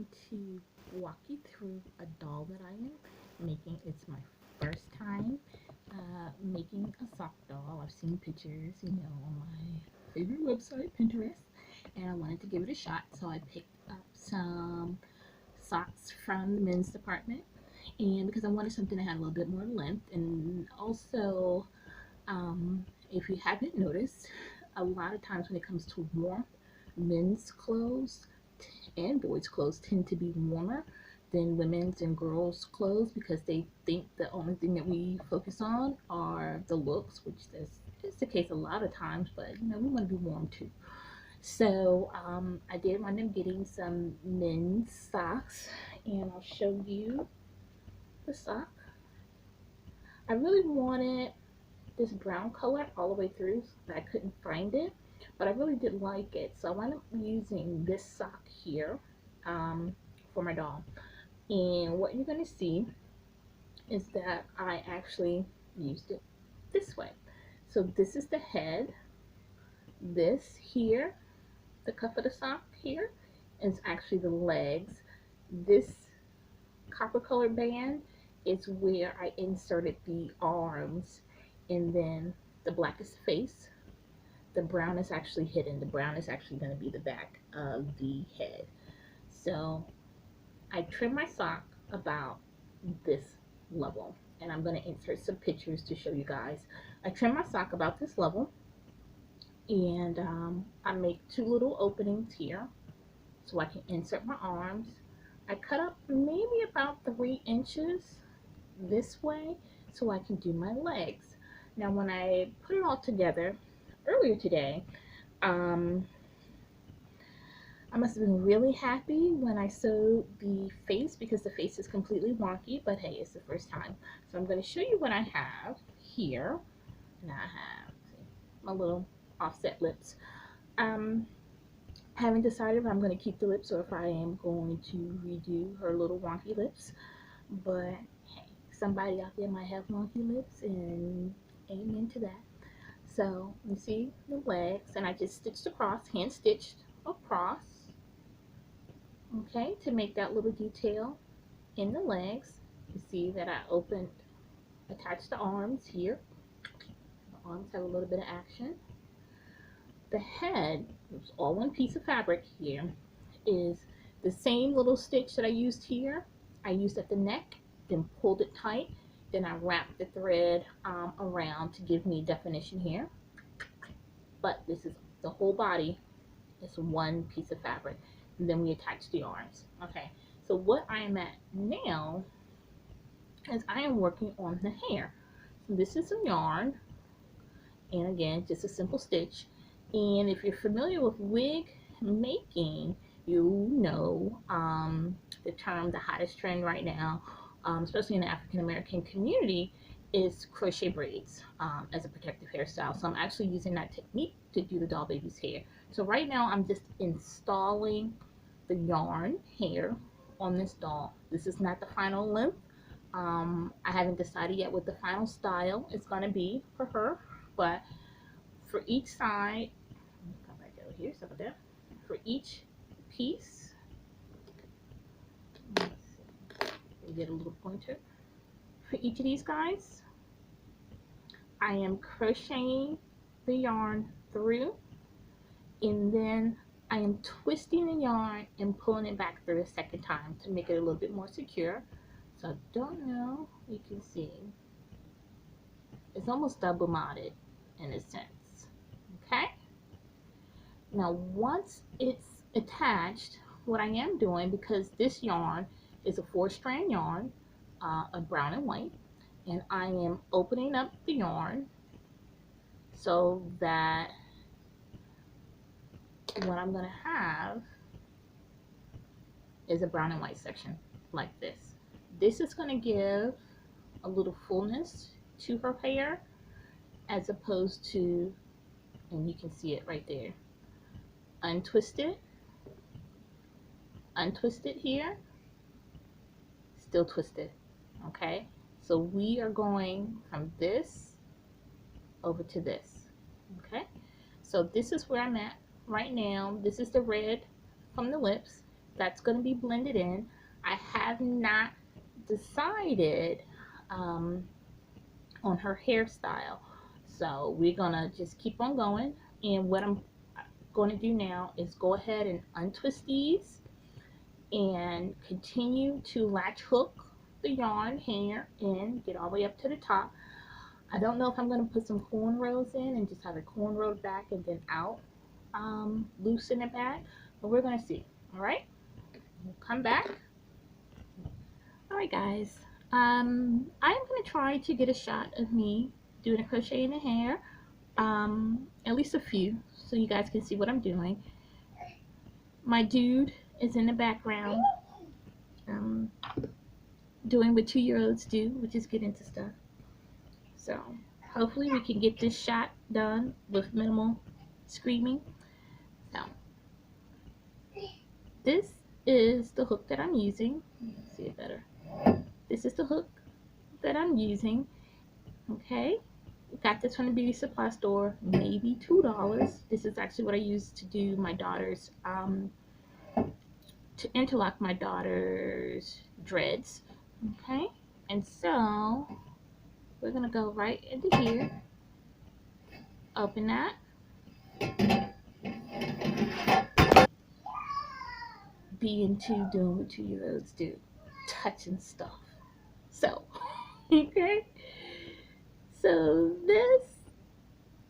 going to walk you through a doll that I am making. It's my first time making a sock doll. I've seen pictures, on my favorite website, Pinterest, and I wanted to give it a shot. So I picked up some socks from the men's department, and because I wanted something that had a little bit more length, and also, if you haven't noticed, a lot of times when it comes to warmth, men's clothes and boys' clothes tend to be warmer than women's and girls' clothes because they think the only thing that we focus on are the looks, which is the case a lot of times, but we want to be warm too. So I did wind up getting some men's socks, and I'll show you the sock. I really wanted this brown color all the way through, but I couldn't find it, but I really did like it, so I wound up using this sock here for my doll. And what you're going to see is that I actually used it this way. So this is the head. This here, the cuff of the sock here, is actually the legs. This copper colored band is where I inserted the arms, and then the black is the face. The brown is actually hidden. The brown is actually going to be the back of the head. So I trimmed my sock about this level, and I'm going to insert some pictures to show you guys. I trimmed my sock about this level, and I make two little openings here so I can insert my arms. I cut up maybe about 3 inches this way so I can do my legs. Now when I put it all together earlier today, I must have been really happy when I sewed the face because the face is completely wonky, but hey, it's the first time. So I'm going to show you what I have here. And I have my little offset lips. I haven't decided if I'm going to keep the lips or if I am going to redo her little wonky lips. But hey, somebody out there might have wonky lips, and amen to that. So you see the legs, and I just stitched across, hand stitched across, okay, to make that little detail in the legs. You see that I attached the arms here. The arms have a little bit of action. The head, it's all one piece of fabric here, is the same little stitch that I used here. I used at the neck, then pulled it tight, then I wrapped the thread around to give me definition here. But this is the whole body, is one piece of fabric, and then we attach the arms. Okay, so what I am at now is I am working on the hair. So this is some yarn, and again, just a simple stitch. And if you're familiar with wig making, you know the term, the hottest trend right now, especially in the African American community, is crochet braids as a protective hairstyle. So I'm actually using that technique to do the doll baby's hair. So right now I'm just installing the yarn hair on this doll. This is not the final length. I haven't decided yet what the final style is going to be for her, but for each side, come back over here, so there. For each piece, let's see, we get a little pointer. For each of these guys, I am crocheting the yarn through, and then I am twisting the yarn and pulling it back through a second time to make it a little bit more secure. So I don't know, you can see, it's almost double knotted in a sense. Okay, now once it's attached, what I am doing, because this yarn is a 4-strand yarn of brown and white, and I am opening up the yarn so that what I'm going to have is a brown and white section like this. This is going to give a little fullness to her hair as opposed to, and you can see it right there, untwist it here, still twist it. Okay, so we are going from this over to this. Okay, so this is where I'm at right now. This is the red from the lips. that's going to be blended in. I have not decided on her hairstyle. So we're going to just keep on going. And what I'm going to do now is go ahead and untwist these and continue to latch hook the yarn hair in, get all the way up to the top. I don't know if I'm going to put some cornrows in and just have it cornrowed back and then out, loosen it back, but we're going to see. All right, we'll come back. All right, guys, I'm going to try to get a shot of me doing a crochet in the hair, at least a few, so you guys can see what I'm doing. My dude is in the background, doing what 2-year-olds do, which is get into stuff. So hopefully we can get this shot done with minimal screaming. So this is the hook that I'm using. Let's see it better. This is the hook that I'm using. Okay, got this from the beauty supply store, maybe $2. This is actually what I use to do my daughter's to interlock my daughter's dreads. Okay, and so we're gonna go right into here, open that, be into doing what 2-year-olds do, touching stuff. So okay, so this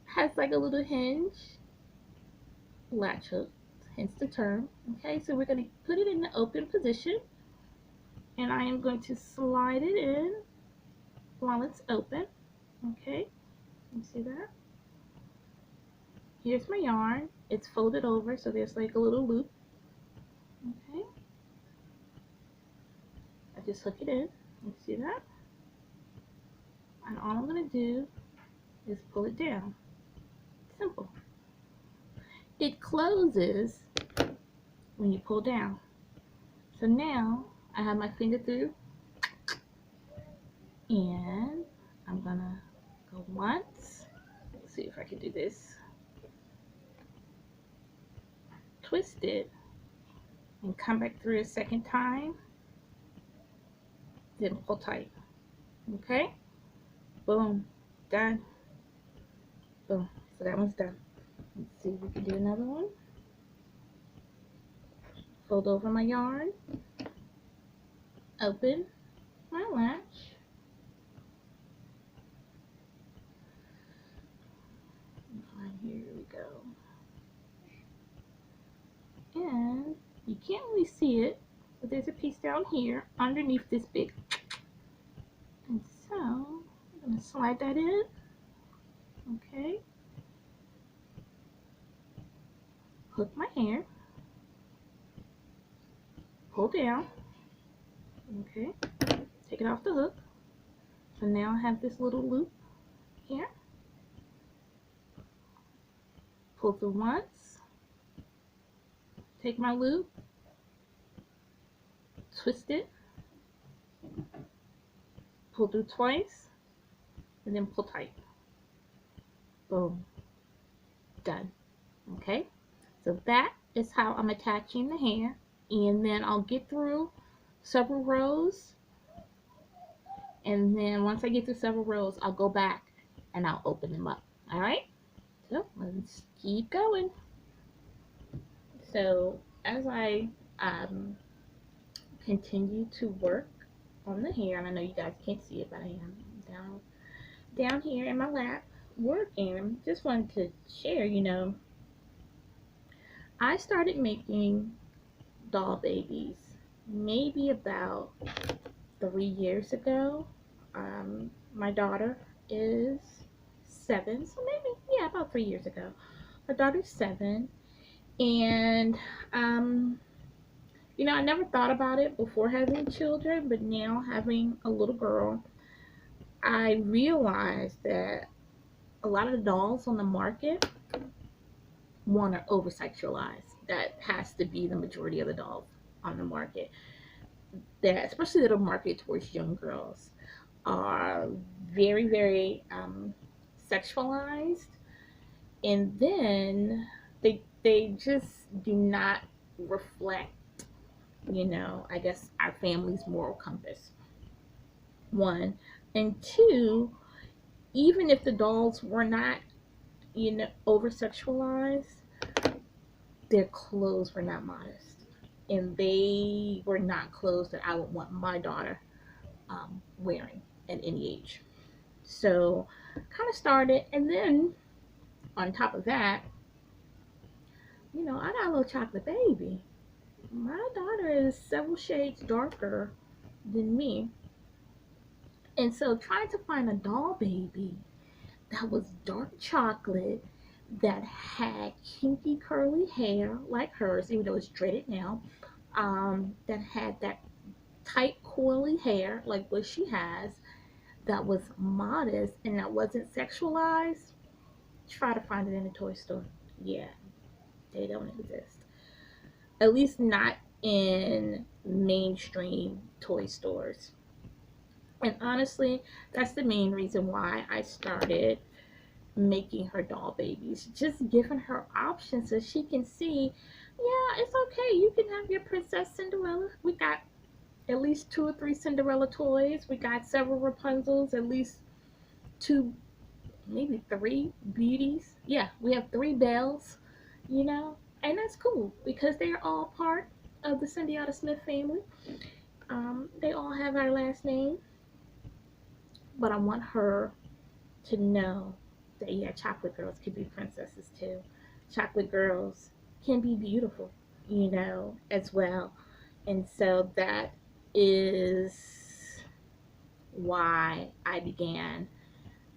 has like a little hinge, latch hook, hence the term. Okay, so we're going to put it in the open position, and I am going to slide it in while it's open. Okay, you see that? Here's my yarn. It's folded over, so there's like a little loop. Okay, I just hook it in. You see that? And all I'm going to do is pull it down. Simple. It closes when you pull down. So now I have my finger through, and I'm gonna go once. Let's see if I can do this. Twist it and come back through a second time, then pull tight. Okay, boom, done. Boom. So that one's done. Let's see if we can do another one. Fold over my yarn, open my latch, and here we go. And you can't really see it, but there's a piece down here underneath this big. And so I'm going to slide that in. Okay. Hook my hair. Pull down. Okay. Take it off the hook. So now I have this little loop here. Pull through once. Take my loop. Twist it. Pull through twice. And then pull tight. Boom. Done. Okay. So that is how I'm attaching the hair. And then I'll get through several rows. And then once I get through several rows, I'll go back and I'll open them up. Alright? So let's keep going. So as I continue to work on the hair, and I know you guys can't see it, but I am down here in my lap working. Just wanted to share, you know, I started making doll babies maybe about 3 years ago. My daughter is 7, so maybe, yeah, about 3 years ago. My daughter's 7, and you know, I never thought about it before having children, but now having a little girl, I realized that a lot of the dolls on the market, one, are over-sexualized. That has to be the majority of the dolls on the market. That, especially that are marketed towards young girls, are very, very sexualized, and then they just do not reflect you know, I guess our family's moral compass. One. And two, even if the dolls were not, you know, over sexualized, their clothes were not modest. And they were not clothes that I would want my daughter wearing at any age. So, kind of started. And then on top of that, you know, I got a little chocolate baby. My daughter is several shades darker than me. And so, trying to find a doll baby that was dark chocolate, that had kinky curly hair like hers, even though it's dreaded now, that had that tight coily hair like what she has, that was modest and that wasn't sexualized. Try to find it in a toy store. Yeah, they don't exist. At least not in mainstream toy stores. And honestly, that's the main reason why I started making her doll babies, just giving her options so she can see, yeah, it's okay, you can have your Princess Cinderella. We got at least 2 or 3 Cinderella toys, we got several Rapunzels, at least 2, maybe 3 beauties. Yeah, we have 3 bells, you know, and that's cool because they're all part of the Cindy Smith family. They all have our last name, but I want her to know that, yeah, chocolate girls can be princesses too. Chocolate girls can be beautiful, you know, as well. And so that is why I began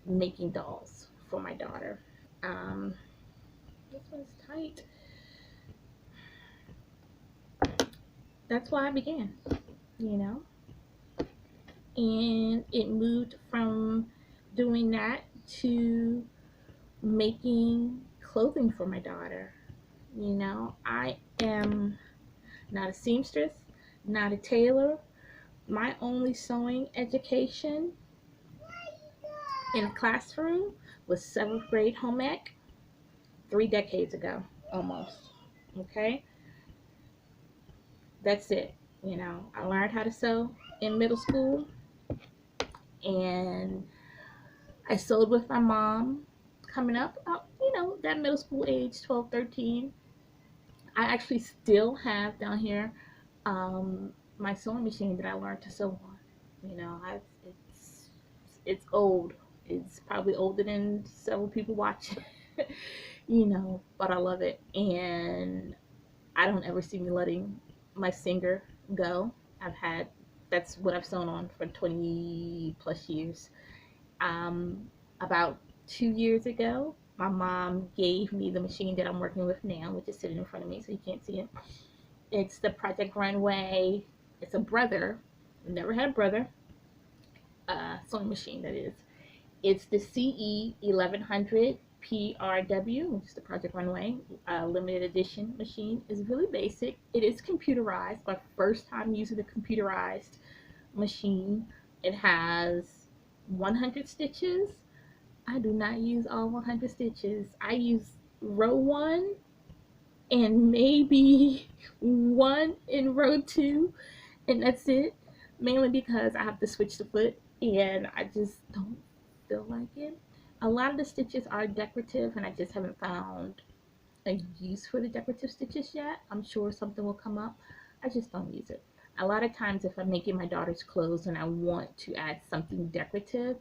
making dolls for my daughter. Um, this one's tight. That's why I began, you know, and it moved from doing that to making clothing for my daughter. You know, I am not a seamstress, not a tailor. My only sewing education in a classroom was 7th grade home ec 3 decades ago, almost. Okay, that's it. You know, I learned how to sew in middle school, and I sewed with my mom coming up, you know, that middle school age, 12, 13. I actually still have down here my sewing machine that I learned to sew on. You know, it's it's old. It's probably older than several people watching. You know, but I love it, and I don't ever see me letting my Singer go. I've had That's what I've sewn on for 20 plus years. Um, about 2 years ago, my mom gave me the machine that I'm working with now, which is sitting in front of me, so you can't see it. It's the Project Runway. It's a brother. Never had a brother. Sewing machine, that is. It's the CE 1100 PRW, which is the Project Runway limited edition machine. It's really basic. It is computerized. My first time using a computerized machine. It has 100 stitches. I do not use all 100 stitches. I use row 1 and maybe 1 in row 2, and that's it. Mainly because I have to switch the foot and I just don't feel like it. A lot of the stitches are decorative, and I just haven't found a use for the decorative stitches yet. I'm sure something will come up. I just don't use it. A lot of times, if I'm making my daughter's clothes and I want to add something decorative,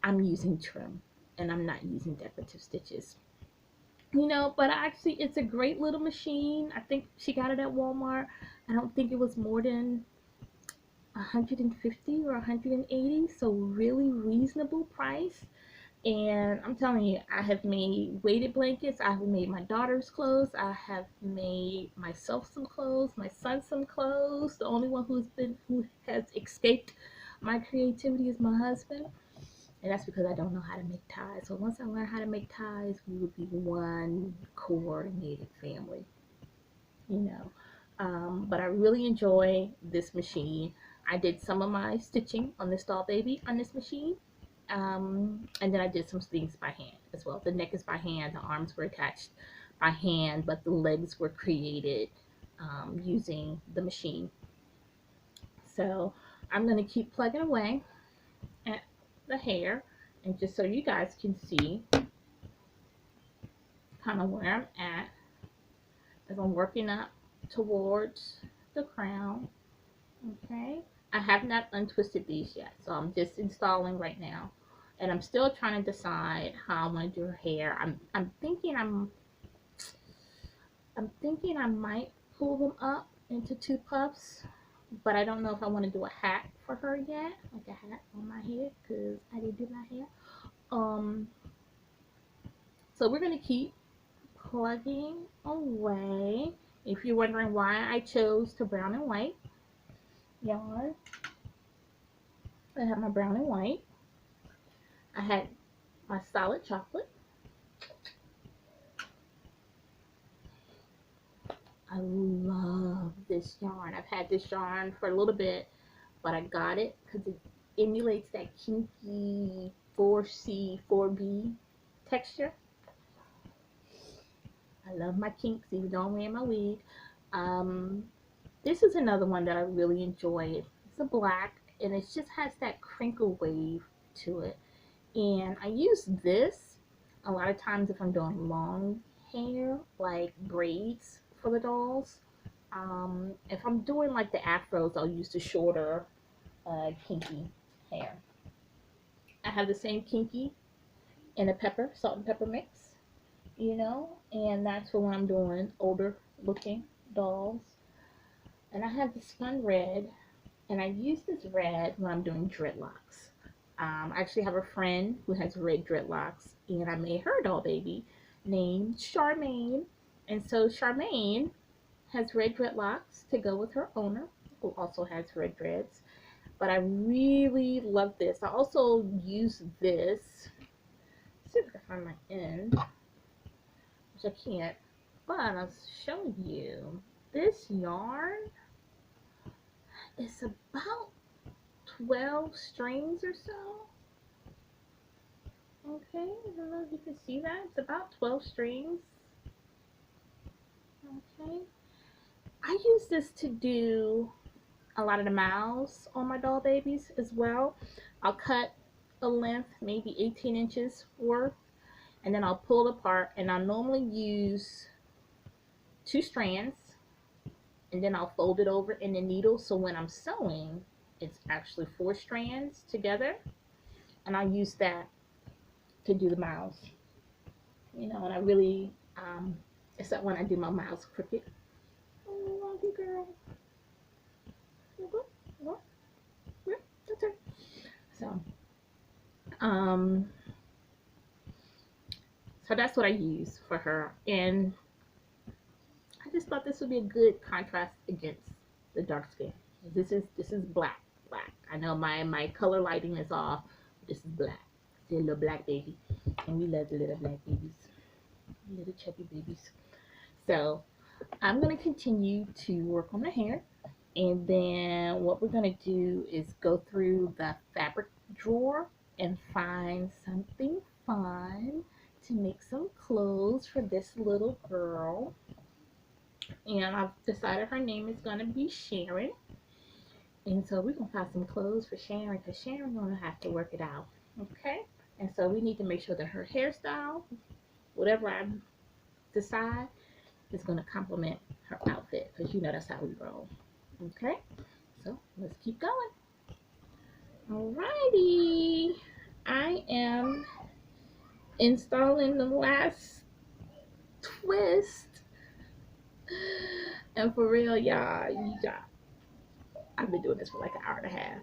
I'm using trim and I'm not using decorative stitches. You know, but actually, it's a great little machine. I think she got it at Walmart. I don't think it was more than 150 or 180, so really reasonable price. And I'm telling you, I have made weighted blankets, I have made my daughter's clothes, I have made myself some clothes, my son some clothes. The only one who has escaped my creativity is my husband, and that's because I don't know how to make ties. So once I learn how to make ties, we will be one coordinated family, you know. But I really enjoy this machine. I did some of my stitching on this doll baby on this machine. And then I did some things by hand as well. The neck is by hand, the arms were attached by hand, but the legs were created using the machine. So I'm going to keep plugging away at the hair, and just so you guys can see kind of where I'm at as I'm working up towards the crown. Okay, I have not untwisted these yet, so I'm just installing right now, and I'm still trying to decide how I want to do her hair. I'm thinking I might pull them up into two puffs, but I don't know if I want to do a hat for her yet, like a hat on my head, because I didn't do my hair. Um, so we're gonna keep plugging away. If you're wondering why I chose to brown and white yarn, I have my brown and white. I had my solid chocolate. I love this yarn. I've had this yarn for a little bit, but I got it because it emulates that kinky 4C, 4B texture. I love my kinks, even though I'm wearing my wig. Um, this is another one that I really enjoy. It's a black, and it just has that crinkle wave to it. And I use this a lot of times if I'm doing long hair, like braids for the dolls. If I'm doing like the afros, I'll use the shorter kinky hair. I have the same kinky in a pepper, salt and pepper mix, and that's for when I'm doing older looking dolls. And I have this fun red, and I use this red when I'm doing dreadlocks. I actually have a friend who has red dreadlocks, and I made her a doll baby named Charmaine. And so Charmaine has red dreadlocks to go with her owner, who also has red dreads. But I really love this. I also use this. Let's see if I can find my end, which I can't. But I'll show you. This yarn is about 12 strings or so. Okay, I don't know if you can see that. It's about 12 strings. Okay. I use this to do a lot of the mouths on my doll babies as well. I'll cut a length, maybe 18 inches worth, and then I'll pull it apart, and I'll normally use 2 strands, and then I'll fold it over in the needle, so when I'm sewing, it's actually 4 strands together, and I use that to do the mouths. And I really, except when I do my mouths crooked. Oh, love you, girl. That's her. So, um, so that's what I use for her, and I just thought this would be a good contrast against the dark skin. This is black. I know my color lighting is off. This is black. It's a little black baby, and we love the little black babies, little chubby babies. So I'm gonna continue to work on the hair, and then what we're gonna do is go through the fabric drawer and find something fun to make some clothes for this little girl. And I've decided her name is gonna be Sharon. And so we're gonna find some clothes for Sharon, because Sharon's gonna have to work it out. Okay? And so we need to make sure that her hairstyle, whatever I decide, is gonna complement her outfit, because that's how we roll. Okay? So let's keep going. Alrighty. I am installing the last twist. And for real, y'all, I've been doing this for like an hour and a half.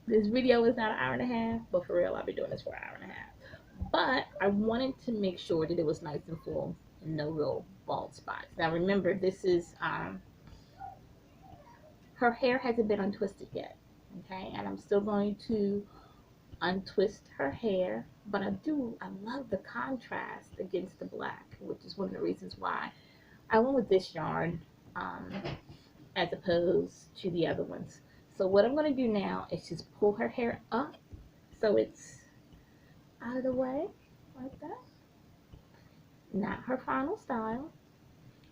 This video is not an hour and a half, but for real, I've been doing this for an hour and a half. But I wanted to make sure that it was nice and full and no real bald spots. Now remember, this is, her hair hasn't been untwisted yet. Okay, and I'm still going to untwist her hair, but I love the contrast against the black, which is one of the reasons why I went with this yarn as opposed to the other ones. So what I'm going to do now is just pull her hair up so it's out of the way like that. Not her final style.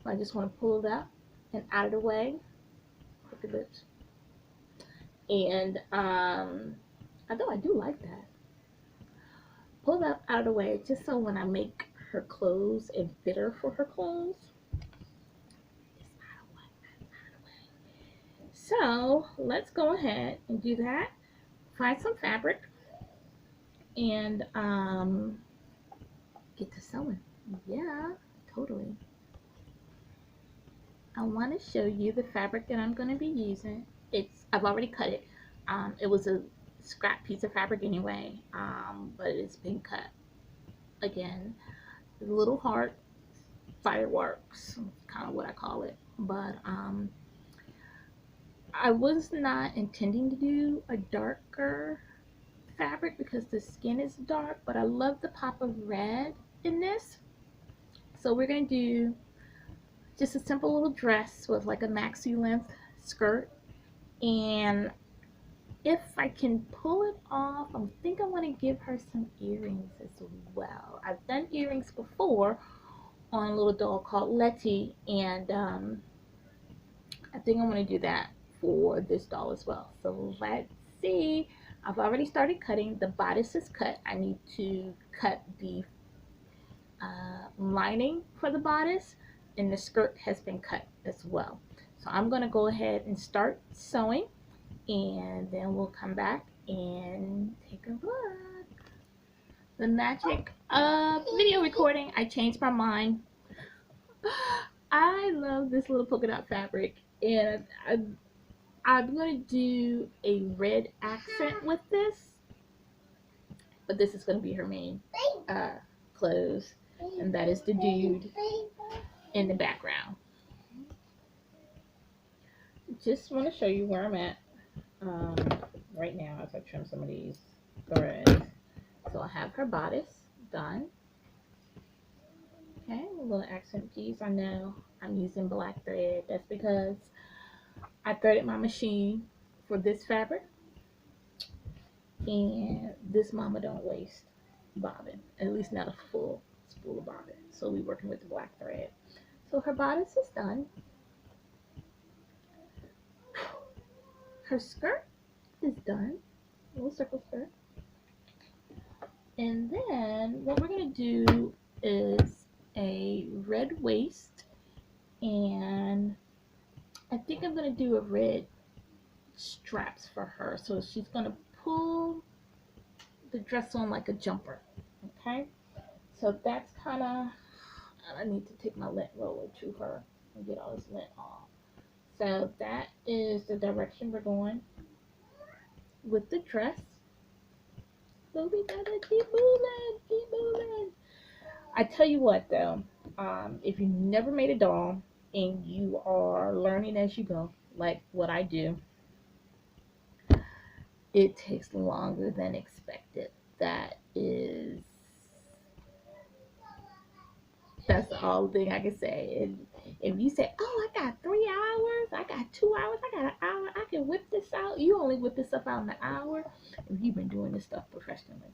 I just want to pull it up and out of the way. Crooked lips. And although I do like that, pull that out of the way just so when I make her clothes and fit her for her clothes, it's out of the way. So let's go ahead and do that. Find some fabric and get to sewing. Yeah, totally. I want to show you the fabric that I'm going to be using. I've already cut it. It was a scrap piece of fabric anyway, but it's been cut. Again, little heart fireworks, kind of what I call it. But I was not intending to do a darker fabric because the skin is dark, but I love the pop of red in this. So we're going to do just a simple little dress with like a maxi length skirt, and if I can pull it off, I think I want to give her some earrings as well. I've done earrings before on a little doll called Letty, and I think I'm going to do that for this doll as well. So let's see. I've already started cutting. The bodice is cut. I need to cut the lining for the bodice, and the skirt has been cut as well. So I'm going to go ahead and start sewing, and then we'll come back and take a look. The magic of video recording. I changed my mind. I love this little polka dot fabric, and I'm going to do a red accent with this, but this is going to be her main clothes, and that is the dude in the background. Just want to show you where I'm at right now as I trim some of these threads. So I have her bodice done. Okay, a little accent piece. I know I'm using black thread. That's because I threaded my machine for this fabric, and this mama don't waste bobbin, at least not a full spool of bobbin. So we're working with the black thread. So her bodice is done. Her skirt is done, a little circle skirt. And then what we're going to do is a red waist, and I think I'm going to do a red straps for her. So she's going to pull the dress on like a jumper. Okay, so that's kind of, I need to take my lint roller to her and get all this lint off. So that is the direction we're going with the dress. So we gotta keep moving, keep moving. I tell you what though, if you never made a doll and you are learning as you go, like what I do, it takes longer than expected. That's the only thing I can say. And if you say, oh, I got 3 hours, I got 2 hours, I got an hour, I can whip this out. You only whip this up out in an hour if you've been doing this stuff professionally.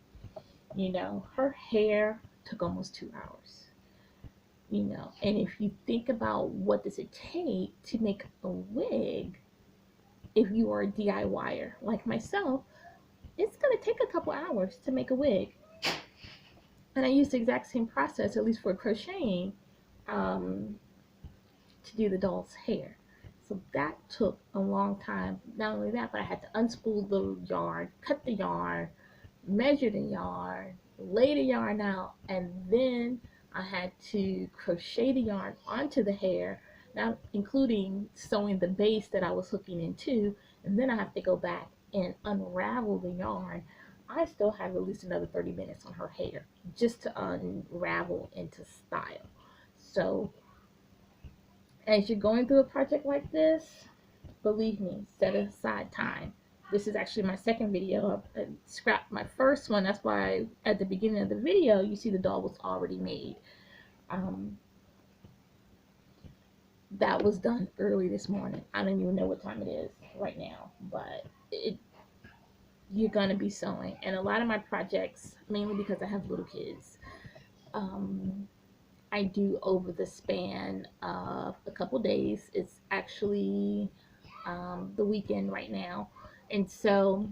You know, her hair took almost 2 hours. You know, and if you think about what does it take to make a wig, if you are a DIYer like myself, it's going to take a couple hours to make a wig. And I use the exact same process, at least for crocheting, to do the doll's hair. So that took a long time. Not only that, but I had to unspool the yarn, cut the yarn, measure the yarn, lay the yarn out, and then I had to crochet the yarn onto the hair, not including sewing the base that I was hooking into, and then I have to go back and unravel the yarn. I still have at least another 30 minutes on her hair just to unravel into style. So as you're going through a project like this, believe me, set aside time. This is actually my second video. I scrapped my first one. That's why at the beginning of the video, you see the doll was already made. That was done early this morning. I don't even know what time it is right now, but you're going to be sewing. And a lot of my projects, mainly because I have little kids, I do over the span of a couple days. It's actually the weekend right now, and so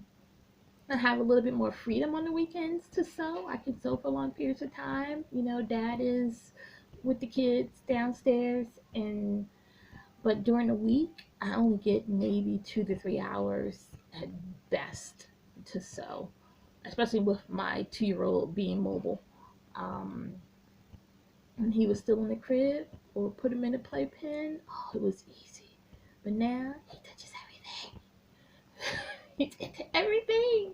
I have a little bit more freedom on the weekends to sew. I can sew for long periods of time. You know, dad is with the kids downstairs, and but during the week, I only get maybe 2 to 3 hours at best to sew, especially with my 2-year-old being mobile. Um, when he was still in the crib or put him in a playpen, oh, it was easy. But now he touches everything. He's into everything,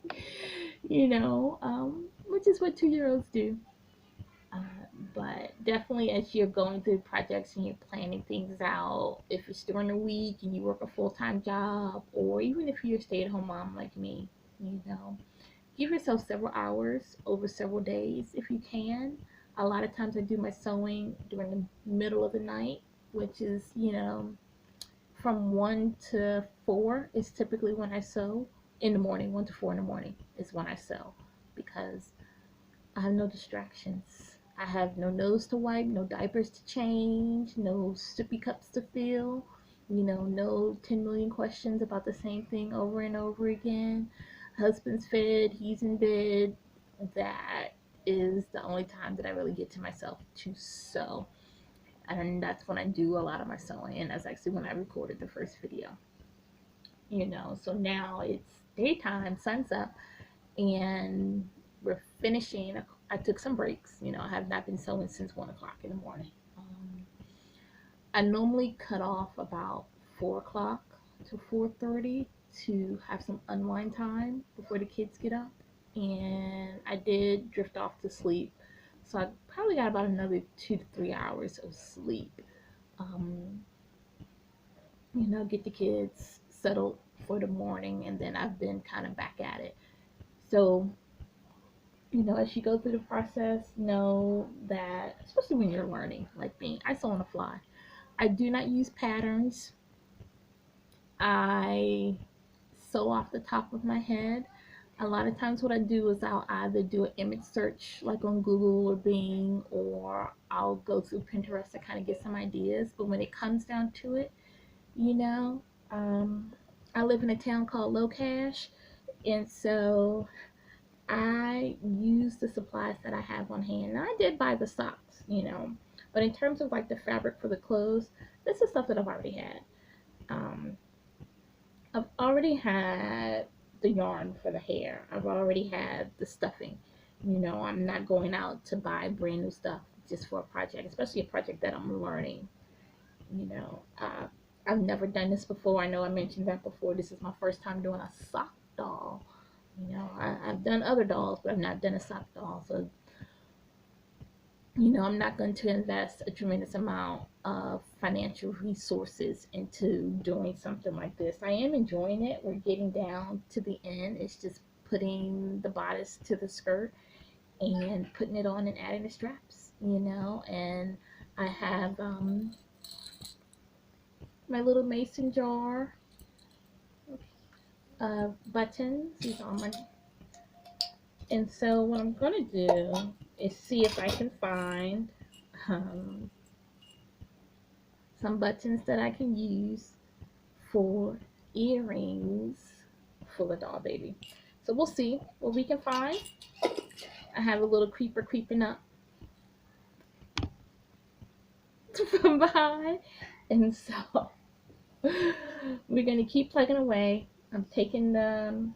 which is what 2-year-olds do. Uh, but definitely, as you're going through projects and you're planning things out, if it's during the week and you work a full time job, or even if you're a stay at home mom like me, give yourself several hours over several days if you can. A lot of times I do my sewing during the middle of the night, which is, from 1 to 4 is typically when I sew. In the morning, 1 to 4 in the morning is when I sew, because I have no distractions. I have no nose to wipe, no diapers to change, no sippy cups to fill, no 10 million questions about the same thing over and over again. Husband's fed, he's in bed. That is the only time that I really get to myself to sew. And that's when I do a lot of my sewing. And that's actually when I recorded the first video. So now it's daytime, sun's up, and we're finishing. I took some breaks. I have not been sewing since 1 o'clock in the morning. I normally cut off about 4 o'clock to 4:30 to have some unwind time before the kids get up, and I did drift off to sleep. So I probably got about another 2 to 3 hours of sleep. Um, get the kids settled for the morning, and then I've been kind of back at it. So as you go through the process, know that, especially when you're learning, like me, I sew on the fly. I do not use patterns. I sew off the top of my head. A lot of times what I do is I'll either do an image search like on Google or Bing, or I'll go through Pinterest to kind of get some ideas. But when it comes down to it, um, I live in a town called Low Cash, and so I use the supplies that I have on hand. Now, I did buy the socks, but in terms of like the fabric for the clothes, this is stuff that I've already had. I've already had the yarn for the hair. I've already had the stuffing. I'm not going out to buy brand new stuff just for a project, especially a project that I'm learning. I've never done this before. I know I mentioned that before. This is my first time doing a sock doll. I've done other dolls, but I've not done a sock doll. So, I'm not going to invest a tremendous amount of financial resources into doing something like this. I am enjoying it. We're getting down to the end. It's just putting the bodice to the skirt and putting it on and adding the straps, and I have my little mason jar of buttons. These are my, and so what I'm gonna do is see if I can find some buttons that I can use for earrings for the doll baby. So we'll see what we can find. I have a little creeper creeping up from behind, and so we're gonna keep plugging away. I'm taking the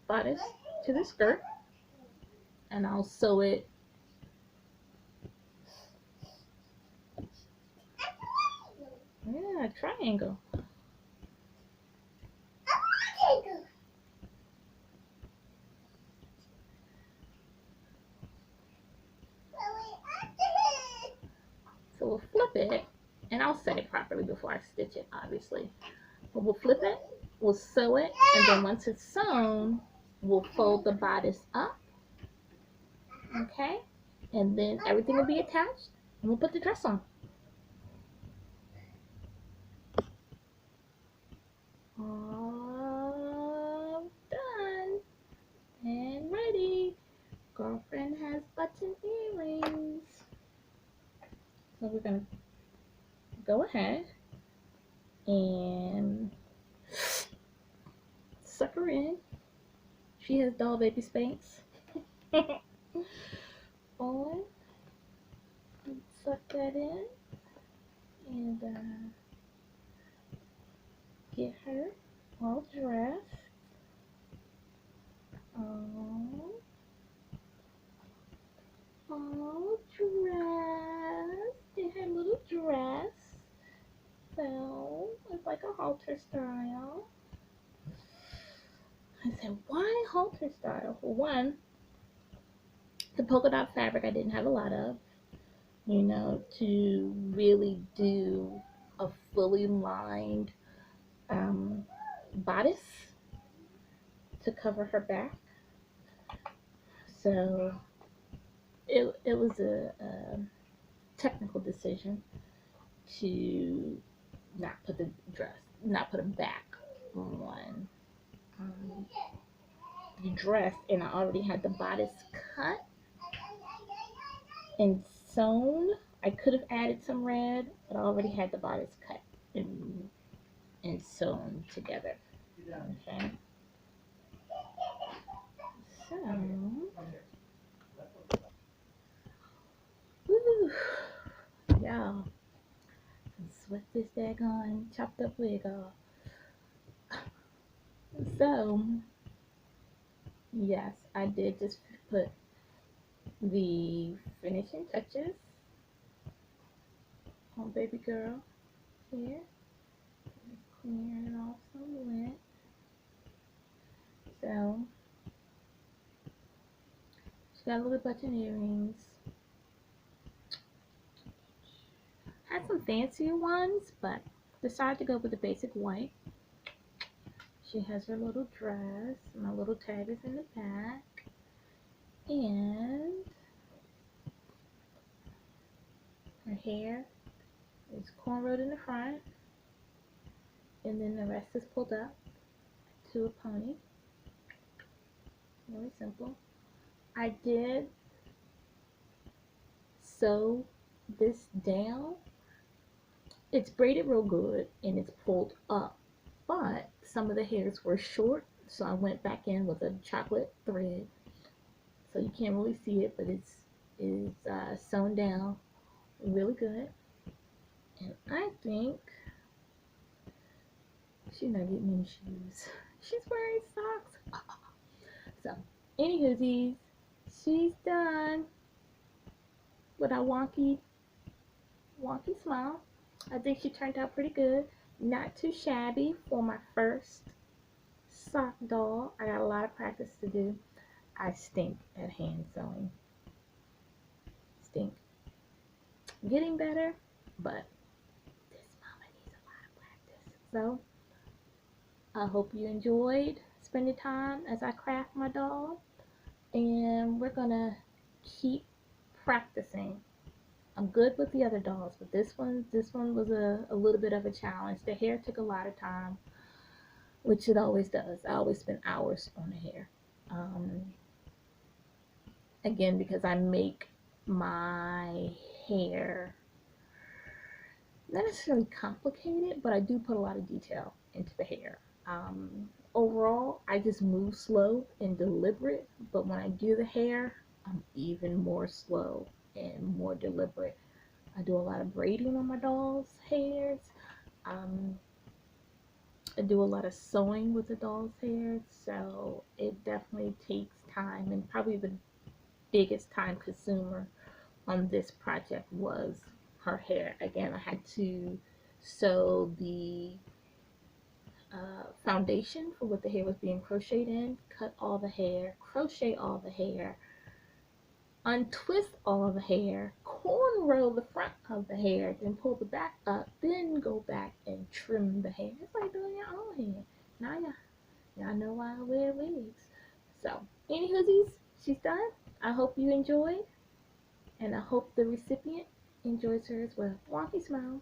bodice to the skirt, and I'll sew it triangle. So we'll flip it, and I'll set it properly before I stitch it, obviously. But we'll flip it, we'll sew it, and then once it's sewn, we'll fold the bodice up, okay? And then everything will be attached, and we'll put the dress on. All done and ready. Girlfriend has button earrings. So we're going to go ahead and suck her in. She has doll baby Spanx on. Suck that in and get her all dressed. Oh, all dressed in her little dress. So it's like a halter style. I said, why halter style? For one, the polka dot fabric I didn't have a lot of, to really do a fully lined bodice to cover her back. So it was a technical decision to not put a back on the dress, and I already had the bodice cut and sewn. I could have added some red, but I already had the bodice cut and sewn together. Okay. So, woo, y'all, sweat this daggone chopped up wig off. So, yes, I did just put the finishing touches on baby girl here. Clear it off somewhat. So, she got little button earrings. Had some fancier ones, but decided to go with the basic white. She has her little dress. My little tag is in the back. And her hair is cornrowed in the front. And then the rest is pulled up to a pony. Really simple. I did sew this down. It's braided real good and it's pulled up, but some of the hairs were short, so I went back in with a chocolate thread, so you can't really see it, but it's sewn down really good. And I think she's not getting any shoes. She's wearing socks. So, anywhoosies, she's done with our wonky smile. I think she turned out pretty good. Not too shabby for my first sock doll. I got a lot of practice to do. I stink at hand sewing. Stink. Getting better, but this mama needs a lot of practice. So, I hope you enjoyed spending time as I craft my doll. And we're gonna keep practicing. I'm good with the other dolls, but this one was a little bit of a challenge. The hair took a lot of time, which it always does. I always spend hours on the hair. Again, because I make my hair not necessarily complicated, but I do put a lot of detail into the hair. Overall, I just move slow and deliberate, but when I do the hair, I'm even more slow and more deliberate. I do a lot of braiding on my doll's hairs. I do a lot of sewing with the doll's hair, so it definitely takes time, and probably the biggest time consumer on this project was her hair. Again, I had to sew the foundation for what the hair was being crocheted in, cut all the hair, crochet all the hair, untwist all the hair, cornrow the front of the hair, then pull the back up, then go back and trim the hair. It's like doing your own hair. Now y'all know why I wear wigs. So, anywhoosies, she's done. I hope you enjoyed, and I hope the recipient enjoys her as well. Wonky smile.